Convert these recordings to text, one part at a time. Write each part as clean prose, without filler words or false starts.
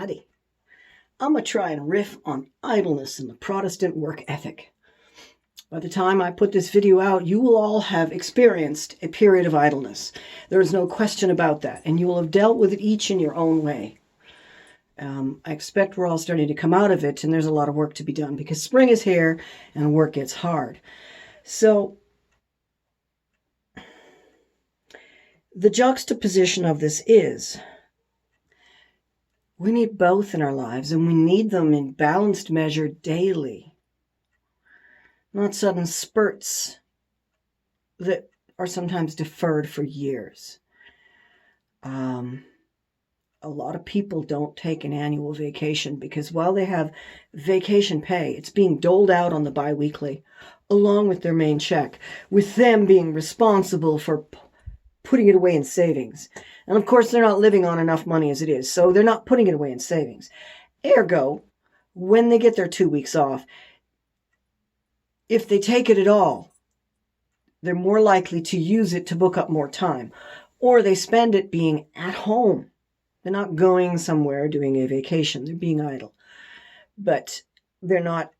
Howdy. I'm going to try and riff on idleness and the Protestant work ethic. By the time I put this video out, you will all have experienced a period of idleness. There is no question about that, and you will have dealt with it each in your own way. I expect we're all starting to come out of it, and there's a lot of work to be done because spring is here and work gets hard. So, the juxtaposition of this is we need both in our lives, and we need them in balanced measure daily, not sudden spurts that are sometimes deferred for years. A lot of people don't take an annual vacation because while they have vacation pay, it's being doled out on the biweekly along with their main check, with them being responsible for putting it away in savings. And of course, they're not living on enough money as it is, so they're not putting it away in savings. Ergo, when they get their 2 weeks off, if they take it at all, they're more likely to use it to book up more time, or they spend it being at home. They're not going somewhere doing a vacation. They're being idle. But they're not...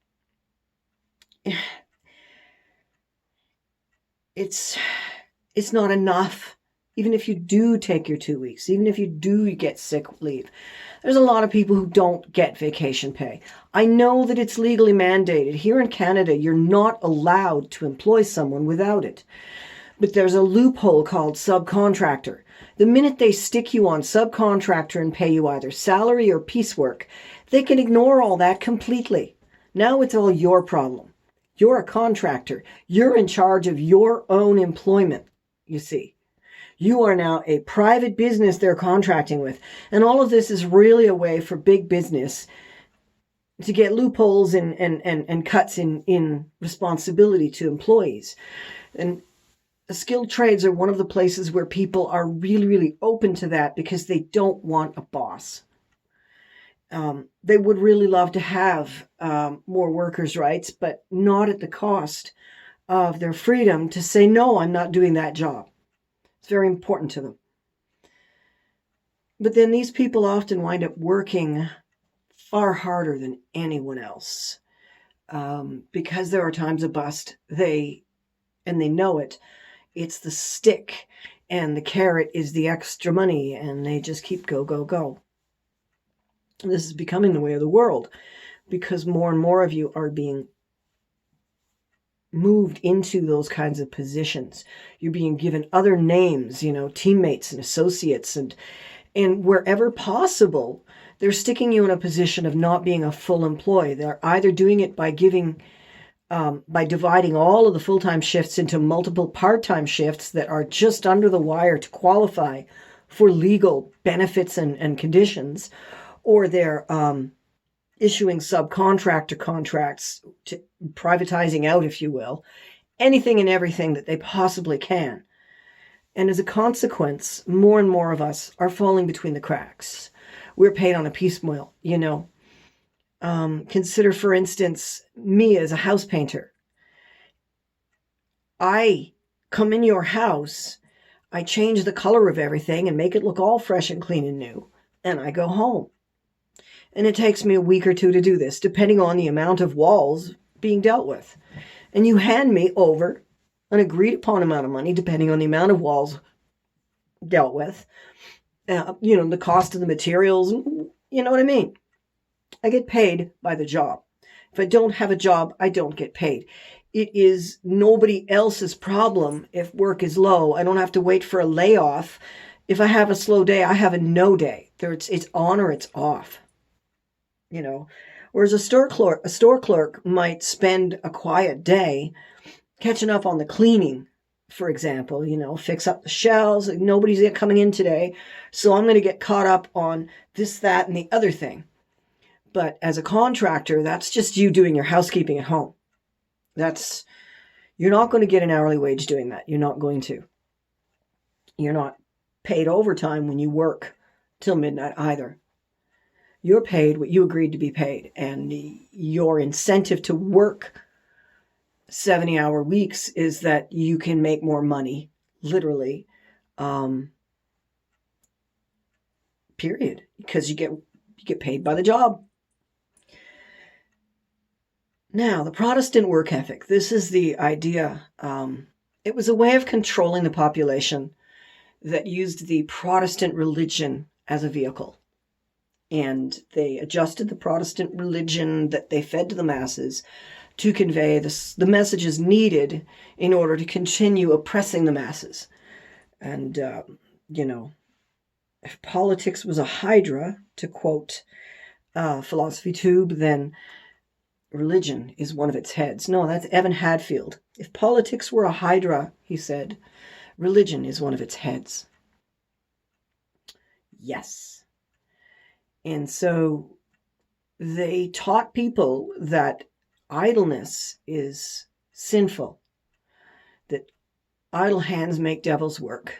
It's not enough. Even if you do take your 2 weeks, even if you do get sick leave, there's a lot of people who don't get vacation pay. I know that it's legally mandated. Here in Canada, you're not allowed to employ someone without it. But there's a loophole called subcontractor. The minute they stick you on subcontractor and pay you either salary or piecework, they can ignore all that completely. Now it's all your problem. You're a contractor. You're in charge of your own employment, you see. You are now a private business they're contracting with. And all of this is really a way for big business to get loopholes and cuts in responsibility to employees. And skilled trades are one of the places where people are really, really open to that because they don't want a boss. They would really love to have more workers' rights, but not at the cost of their freedom to say, no, I'm not doing that job. It's very important to them. But then these people often wind up working far harder than anyone else because there are times of bust. They know it. It's the stick and the carrot is the extra money, and they just keep go, go, go. This is becoming the way of the world because more and more of you are being moved into those kinds of positions. You're being given other names, teammates and associates, and wherever possible, they're sticking you in a position of not being a full employee. They're either doing it by by dividing all of the full-time shifts into multiple part-time shifts that are just under the wire to qualify for legal benefits and conditions, or they're issuing subcontractor contracts, to privatizing out, if you will, anything and everything that they possibly can. And as a consequence, more and more of us are falling between the cracks. We're paid on a piecemeal, Consider, for instance, me as a house painter. I come in your house, I change the color of everything and make it look all fresh and clean and new, and I go home. And it takes me a week or two to do this, depending on the amount of walls being dealt with. And you hand me over an agreed upon amount of money, depending on the amount of walls dealt with, the cost of the materials, you know what I mean? I get paid by the job. If I don't have a job, I don't get paid. It is nobody else's problem if work is low. I don't have to wait for a layoff. If I have a slow day, I have a no day. It's on or it's off. Whereas a store clerk might spend a quiet day catching up on the cleaning, for example, fix up the shelves. Nobody's coming in today, so I'm going to get caught up on this, that, and the other thing. But as a contractor, that's just you doing your housekeeping at home. You're not going to get an hourly wage doing that. You're not going to. You're not paid overtime when you work till midnight either. You're paid what you agreed to be paid. And your incentive to work 70-hour weeks is that you can make more money, literally, period. Because You get paid by the job. Now, the Protestant work ethic. This is the idea. It was a way of controlling the population that used the Protestant religion as a vehicle. And they adjusted the Protestant religion that they fed to the masses to convey the messages needed in order to continue oppressing the masses. And, if politics was a hydra, to quote Philosophy Tube, then religion is one of its heads. No, that's Evan Hadfield. If politics were a hydra, he said, religion is one of its heads. Yes. And so they taught people that idleness is sinful, that idle hands make devil's work.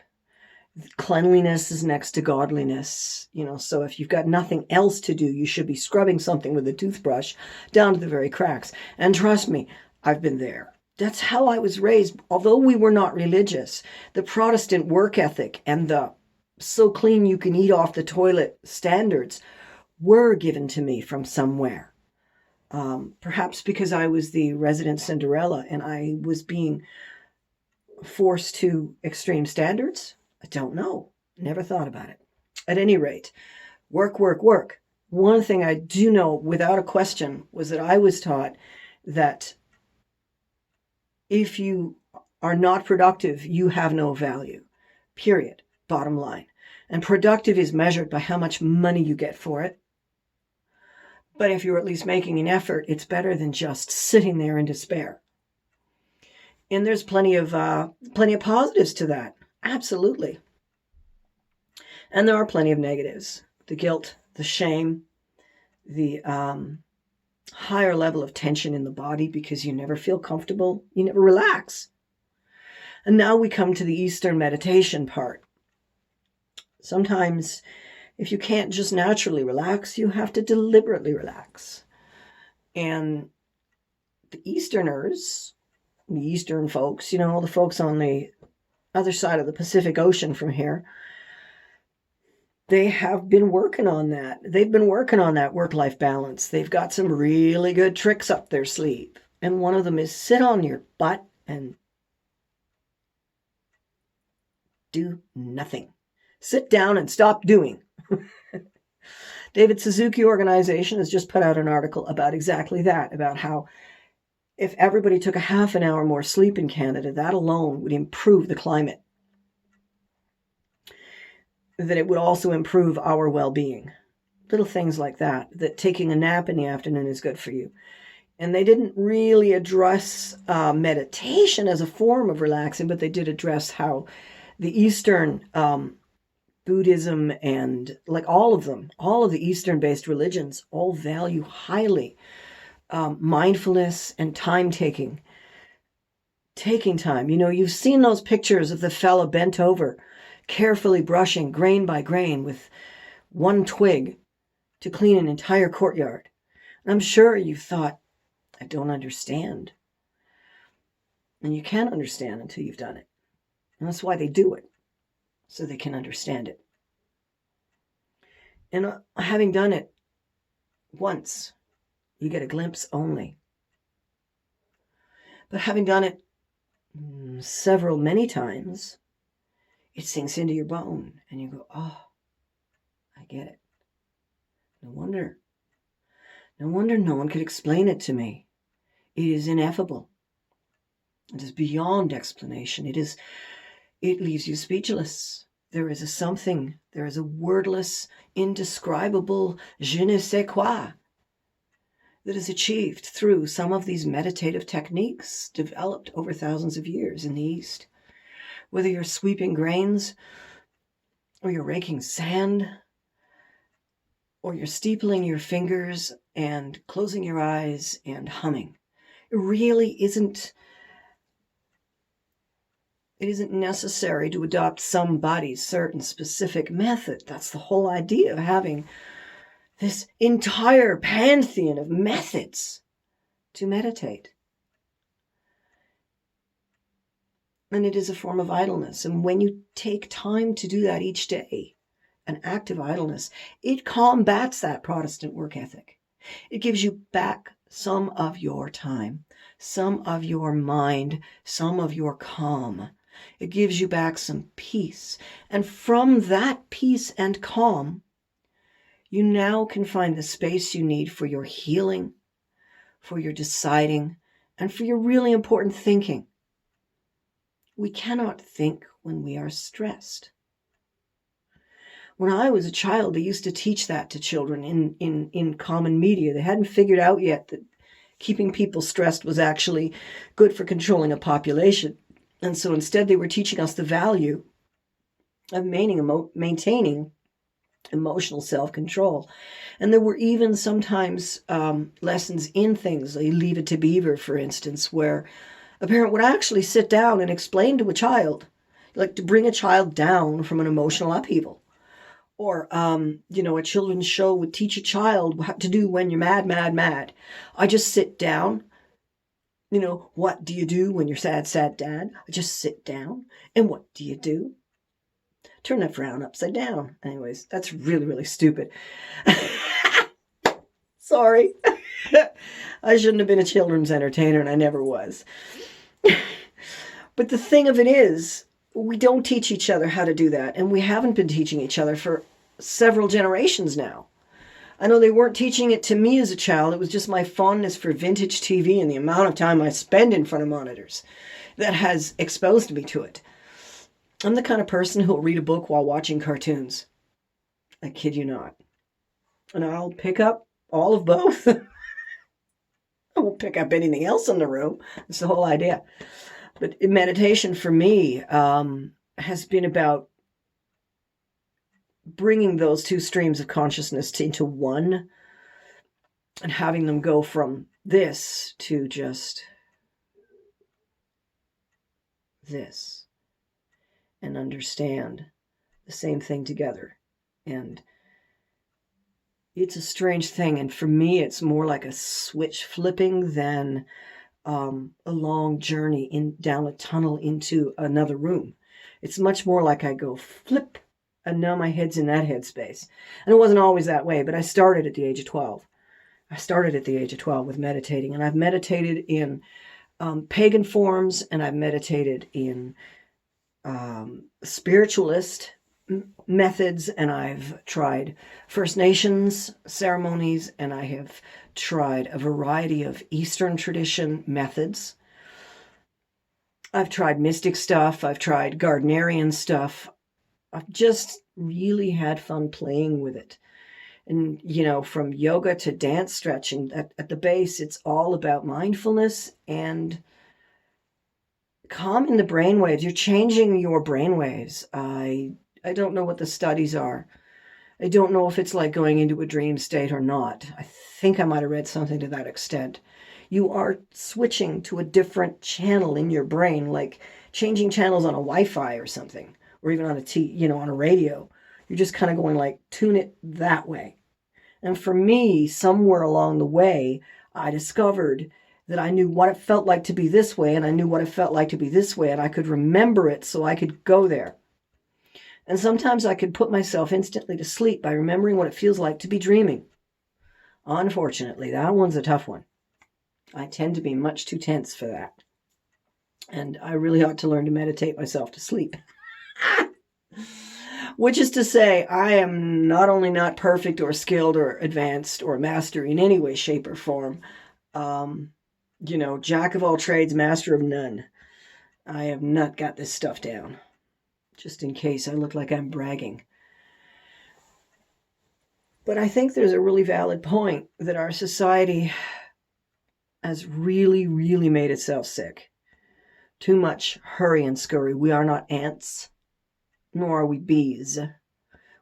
Cleanliness is next to godliness. So if you've got nothing else to do, you should be scrubbing something with a toothbrush down to the very cracks. And trust me, I've been there. That's how I was raised. Although we were not religious, the Protestant work ethic and the so clean you can eat off the toilet standards were given to me from somewhere. Perhaps because I was the resident Cinderella and I was being forced to extreme standards. I don't know. Never thought about it. At any rate, work, work, work. One thing I do know without a question was that I was taught that if you are not productive, you have no value. Period. Bottom line. And productive is measured by how much money you get for it. But if you're at least making an effort, it's better than just sitting there in despair. And there's plenty of positives to that. Absolutely. And there are plenty of negatives. The guilt, the shame, the higher level of tension in the body because you never feel comfortable. You never relax. And now we come to the Eastern meditation part. Sometimes if you can't just naturally relax, you have to deliberately relax. And the Easterners, the Eastern folks, the folks on the other side of the Pacific Ocean from here, they have been working on that. They've been working on that work-life balance. They've got some really good tricks up their sleeve. And one of them is sit on your butt and do nothing. Sit down and stop doing. David Suzuki Organization has just put out an article about exactly that, about how if everybody took a half an hour more sleep in Canada, that alone would improve the climate. That it would also improve our well-being. Little things like that, that taking a nap in the afternoon is good for you. And they didn't really address meditation as a form of relaxing, but they did address how the Eastern Buddhism and like all of the Eastern-based religions all value highly mindfulness and time-taking. Taking time. You've seen those pictures of the fella bent over, carefully brushing grain by grain with one twig to clean an entire courtyard. And I'm sure you thought, I don't understand. And you can't understand until you've done it. And that's why they do it, so they can understand it. And having done it once, you get a glimpse only. But having done it many times, it sinks into your bone and you go, oh, I get it. No wonder no one could explain it to me. It is ineffable. It is beyond explanation. It leaves you speechless. There is a wordless, indescribable je ne sais quoi that is achieved through some of these meditative techniques developed over thousands of years in the East. Whether you're sweeping grains, or you're raking sand, or you're steepling your fingers and closing your eyes and humming. It really isn't necessary to adopt somebody's certain specific method. That's the whole idea of having this entire pantheon of methods to meditate. And it is a form of idleness. And when you take time to do that each day, an act of idleness. It combats that Protestant work ethic. It gives you back some of your time, some of your mind, some of your calm. It gives you back some peace. And from that peace and calm, you now can find the space you need for your healing, for your deciding, and for your really important thinking. We cannot think when we are stressed. When I was a child, they used to teach that to children in common media. They hadn't figured out yet that keeping people stressed was actually good for controlling a population. And so instead, they were teaching us the value of maintaining emotional self-control. And there were even sometimes lessons in things, like Leave It to Beaver, for instance, where a parent would actually sit down and explain to a child, like to bring a child down from an emotional upheaval. Or, a children's show would teach a child what to do when you're mad, mad, mad. I just sit down. What do you do when you're sad, sad, dad? I just sit down. And what do you do? Turn that frown upside down. Anyways, that's really, really stupid. Sorry. I shouldn't have been a children's entertainer, and I never was. But the thing of it is, we don't teach each other how to do that, and we haven't been teaching each other for several generations now. I know they weren't teaching it to me as a child. It was just my fondness for vintage TV and the amount of time I spend in front of monitors that has exposed me to it. I'm the kind of person who will read a book while watching cartoons. I kid you not. And I'll pick up all of both. I won't pick up anything else in the room. That's the whole idea. But meditation for me has been about bringing those two streams of consciousness into one and having them go from this to just this and understand the same thing together. And it's a strange thing. And for me, it's more like a switch flipping than a long journey down a tunnel into another room. It's much more like I go flip, and now my head's in that headspace. And it wasn't always that way, but I started at the age of 12. I started at the age of 12 with meditating, and I've meditated in pagan forms, and I've meditated in spiritualist methods, and I've tried First Nations ceremonies, and I have tried a variety of Eastern tradition methods. I've tried mystic stuff. I've tried Gardnerian stuff. I've just really had fun playing with it. And, from yoga to dance stretching, at the base, it's all about mindfulness and calming the brainwaves. You're changing your brainwaves. I don't know what the studies are. I don't know if it's like going into a dream state or not. I think I might have read something to that extent. You are switching to a different channel in your brain, like changing channels on a Wi-Fi or something, or even on on a radio. You're just kind of going like, tune it that way. And for me, somewhere along the way, I discovered that I knew what it felt like to be this way, and I knew what it felt like to be this way, and I could remember it so I could go there. And sometimes I could put myself instantly to sleep by remembering what it feels like to be dreaming. Unfortunately, that one's a tough one. I tend to be much too tense for that. And I really ought to learn to meditate myself to sleep. Which is to say, I am not only not perfect or skilled or advanced or master in any way, shape, or form. Jack of all trades, master of none. I have not got this stuff down. Just in case I look like I'm bragging. But I think there's a really valid point that our society has really, really made itself sick. Too much hurry and scurry. We are not ants, nor are we bees.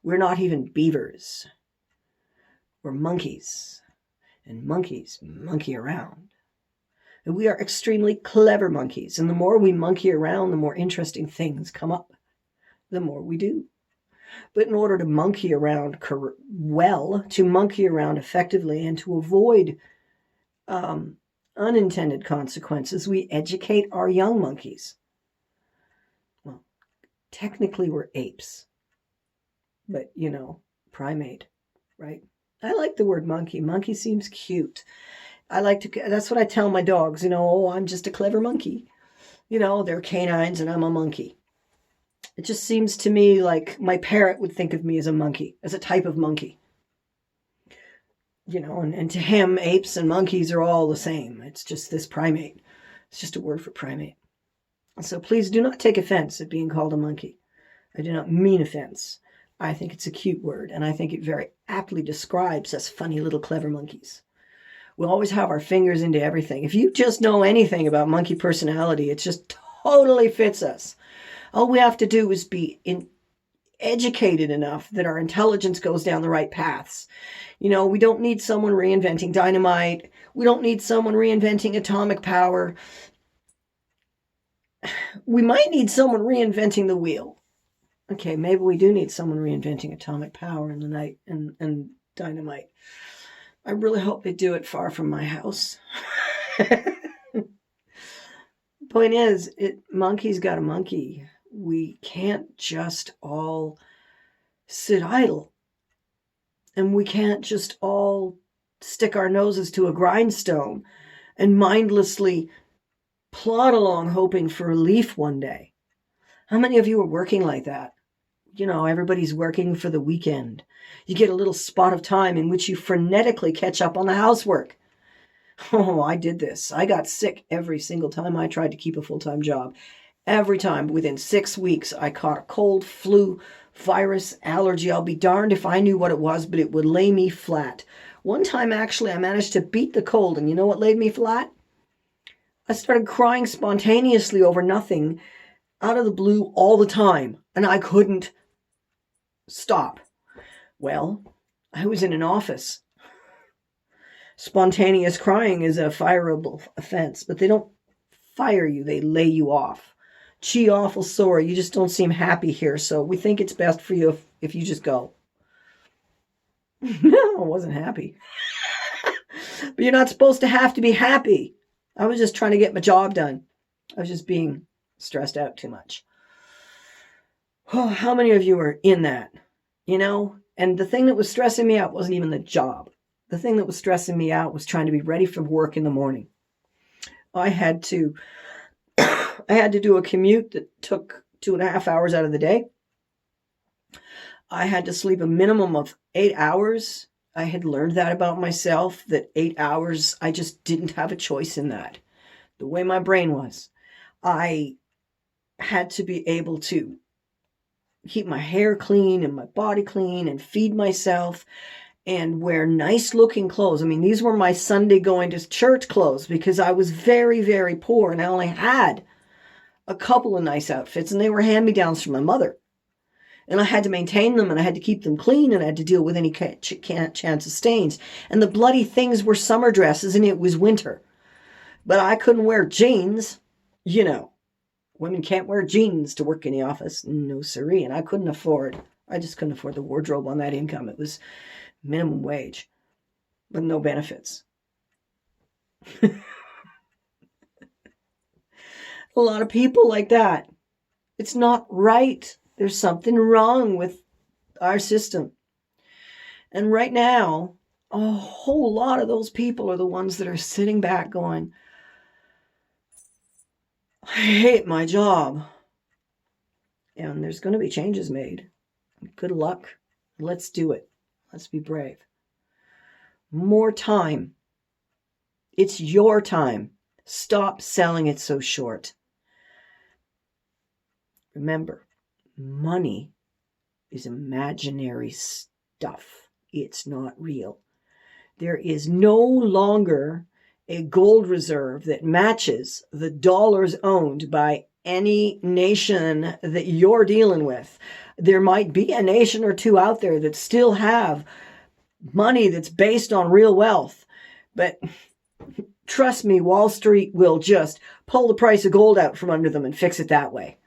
We're not even beavers. We're monkeys. And monkeys monkey around. And we are extremely clever monkeys. And the more we monkey around, the more interesting things come up. The more we do. But in order to monkey around to monkey around effectively and to avoid unintended consequences, we educate our young monkeys. Well, technically we're apes. But, primate, right? I like the word monkey. Monkey seems cute. That's what I tell my dogs, oh, I'm just a clever monkey. They're canines and I'm a monkey. It just seems to me like my parrot would think of me as a monkey, as a type of monkey. And to him, apes and monkeys are all the same. It's just this primate. It's just a word for primate. So please do not take offense at being called a monkey. I do not mean offense. I think it's a cute word, and I think it very aptly describes us funny little clever monkeys. We always have our fingers into everything. If you just know anything about monkey personality, it just totally fits us. All we have to do is be educated enough that our intelligence goes down the right paths. We don't need someone reinventing dynamite. We don't need someone reinventing atomic power. We might need someone reinventing the wheel. Okay, maybe we do need someone reinventing atomic power in the night and dynamite. I really hope they do it far from my house. Point is, monkey's got a monkey. We can't just all sit idle. And we can't just all stick our noses to a grindstone and mindlessly plod along hoping for relief one day. How many of you are working like that? Everybody's working for the weekend. You get a little spot of time in which you frenetically catch up on the housework. Oh, I did this. I got sick every single time I tried to keep a full-time job. Every time, within 6 weeks, I caught a cold, flu, virus, allergy. I'll be darned if I knew what it was, but it would lay me flat. One time, actually, I managed to beat the cold, and you know what laid me flat? I started crying spontaneously over nothing, out of the blue all the time, and I couldn't stop. Well, I was in an office. Spontaneous crying is a fireable offense, but they don't fire you, they lay you off. Gee, awful sorry, you just don't seem happy here, so we think it's best for you if you just go. No, I wasn't happy. But you're not supposed to have to be happy. I was just trying to get my job done. I was just being stressed out too much. Oh, how many of you are in that? And the thing that was stressing me out wasn't even the job. The thing that was stressing me out was trying to be ready for work in the morning. I had to do a commute that took 2.5 hours out of the day. I had to sleep a minimum of 8 hours. I had learned that about myself, that 8 hours, I just didn't have a choice in that. The way my brain was. I had to be able to keep my hair clean and my body clean and feed myself and wear nice looking clothes. I mean, these were my Sunday going to church clothes because I was very, very poor and I only had a couple of nice outfits and they were hand-me-downs from my mother. And I had to maintain them and I had to keep them clean and I had to deal with any chance of stains. And the bloody things were summer dresses and it was winter. But I couldn't wear jeans, Women can't wear jeans to work in the office. No siree. And I just couldn't afford the wardrobe on that income. It was minimum wage with no benefits. A lot of people like that. It's not right. There's something wrong with our system. And right now, a whole lot of those people are the ones that are sitting back going, I hate my job. And there's going to be changes made. Good luck. Let's do it. Let's be brave. More time. It's your time. Stop selling it so short. Remember, money is imaginary stuff. It's not real. There is no longer a gold reserve that matches the dollars owned by any nation that you're dealing with. There might be a nation or two out there that still have money that's based on real wealth. But trust me, Wall Street will just pull the price of gold out from under them and fix it that way.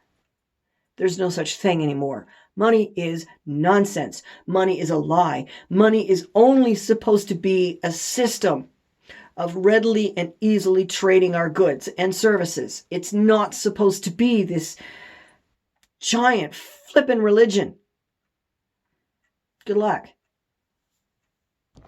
There's no such thing anymore. Money is nonsense. Money is a lie. Money is only supposed to be a system of readily and easily trading our goods and services. It's not supposed to be this giant flippin' religion. Good luck.